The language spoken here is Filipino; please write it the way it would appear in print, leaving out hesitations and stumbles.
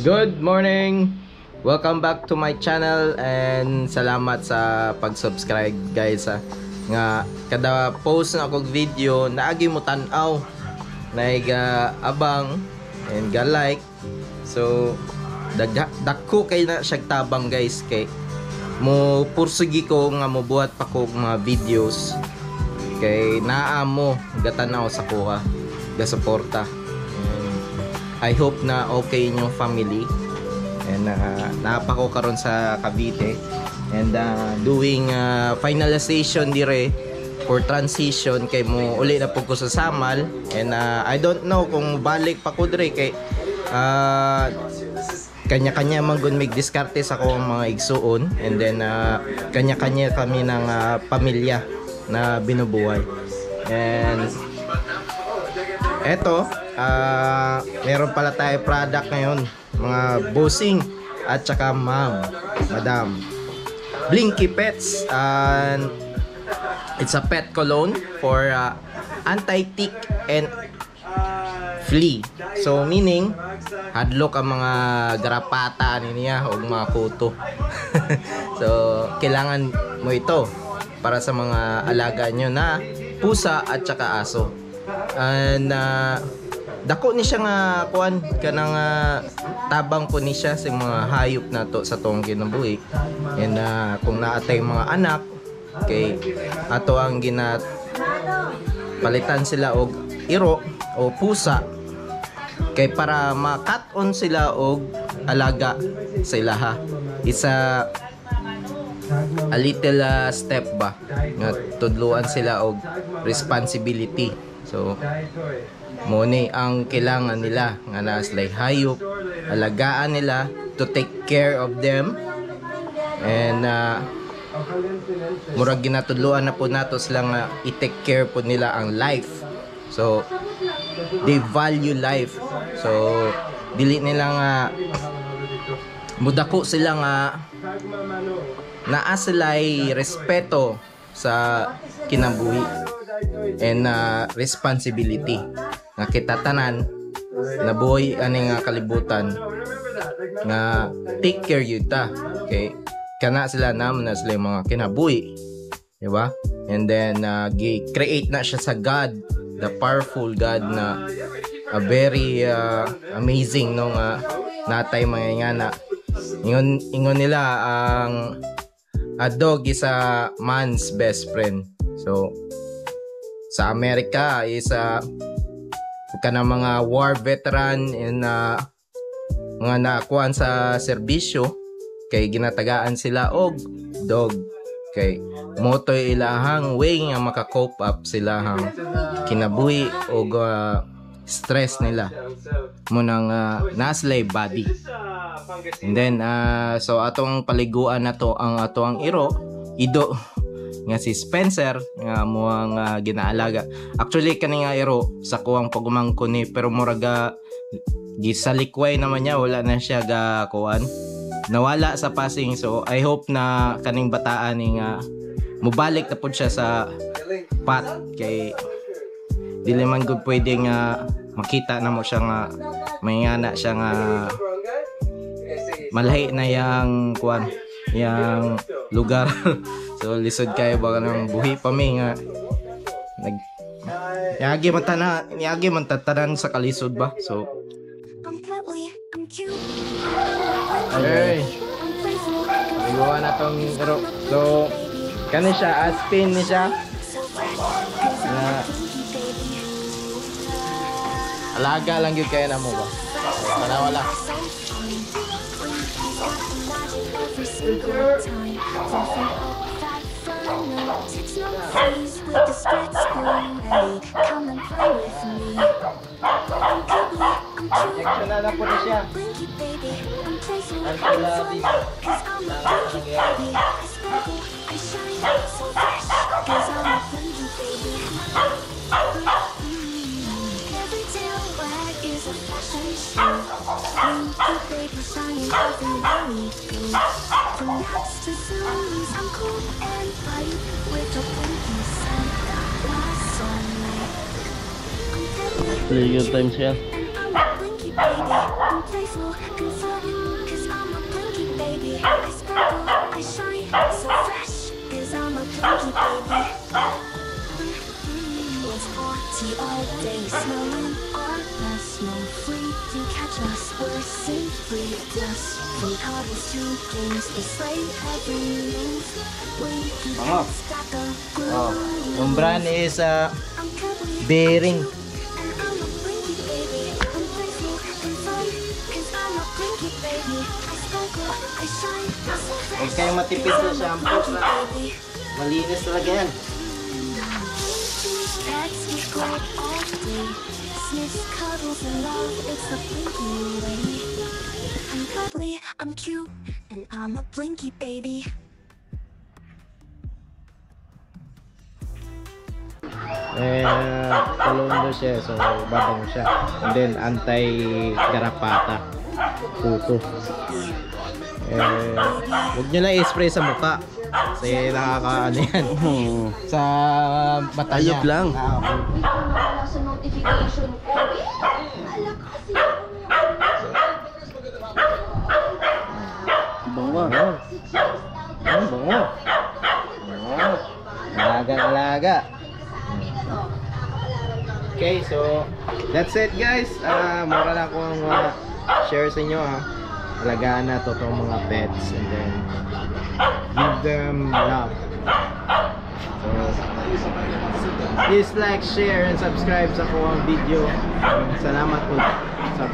Good morning! Welcome back to my channel and salamat sa pag-subscribe guys ha. Nga kada post na akong video naagi mo tan-aw, naiga abang and ga like. So dagko kay na siya tabang guys, kay mo pursigi ko nga mo buhat pa ko mga videos kay naa mo gatanaw sa kuha ga suporta. I hope na okay yung family and napako karon sa Cavite and doing finalization dire for transition kay mo uli na pud ko sa Samal and I don't know kung balik pa ko dire kay kanya-kanya man gun mig diskarte sa akong mga igsuon and then kanya-kanya kami ng pamilya na binubuhay. And eto meron pala tayo product ngayon, mga bossing at saka madam Blinky Pets, and it's a pet cologne for anti-tick and flea. So meaning hadlok ang mga garapata niya o mga kuto. So kailangan mo ito para sa mga alaga nyo na pusa at saka aso. And dako ni siya nga kuan kanang tabang po ni siya sa mga hayop na to sa tong kinabuhi. And kung naatay mga anak kay ato ang palitan sila og iro o pusa kay para ma-cut-on sila og alaga sa ilaha. It's a little step ba nga tudluan sila og responsibility. So mo ni ang kailangan nila nga naslay hayop, alagaan nila to take care of them. And murag ginatudluan na po nato sila nga i-take care po nila ang life. So they value life. So dili nila nga mudako sila nga naa sila'y respeto sa kinabuhi and responsibility nga kita tanan na buhay ani nga kalibutan nga take care yun ta. Okay, kana sila naman na sila mga kinabuhi, diba? And then create na siya sa God, the powerful God na very amazing no nga natay mga nga na ingon nila ang a dog is a man's best friend. So sa Amerika is kana mga war veteran and mga naakuan sa serbisyo kay ginatagaan sila og dog kay motoy ilahang way nga maka-cope up sila hang kinabuhi og stress nila mo nang naslay body. And then so atong paliguan na to ang atong iro ido nga si Spencer nga mo ang ginaalaga. Actually kani nga iro sa kuwang pagumangko ni pero muraga gisalikway naman niya, wala na siya ga kuan, nawala sa passing. So I hope na kaning bataan ni nga mubalik na pud siya sa pat kay dili man gud pwede nga makita na mo siya nga may ngana siya nga malahi na yang kuan yang lugar. So lisod kayo baka nang buhi pa mi nga niagi man tatanan sa kalisod ba. So okay, igawa na tong iro. So kani siya aspin ni siya na alaga lang yun kaya na mo ba wala injection na lang po na siya. Legal time siya. playful and fun, 'cause I'm a blinky baby. I sparkle, I shine, so fresh, 'cause I'm a blinky baby. It's party all day, smelling our best, no free. You catch us, we're simply dust. From parties to games, we slay every move. We Oh. got the Oh, groove. yung brand is I'm cuddly, bearing. and I'm a blinky baby. I'm playful and fun, 'cause I'm a blinky baby. I sparkle, I shine, so fresh. Huwag kayong matipid sa shampoo na malinis talaga yan. Pets we go all day. Sniffs, cuddles, and love. It's the blinky way. I'm cuddly, I'm cute, and I'm a blinky baby. Talon daw siya, so babango siya. And then anti-garapata. Puto. Huwag nyo na i-spray sa mukha. Kasi nakakaano yan. Sa mata niya. Ayok lang. Sa notification ko. Ala kasi Bango. Bango. Alaga. Okay, so that's it guys. Mura na akong share sa inyo alagaan na totoong mga pets and then give them love. So please like, share and subscribe sa akong video. Salamat po sa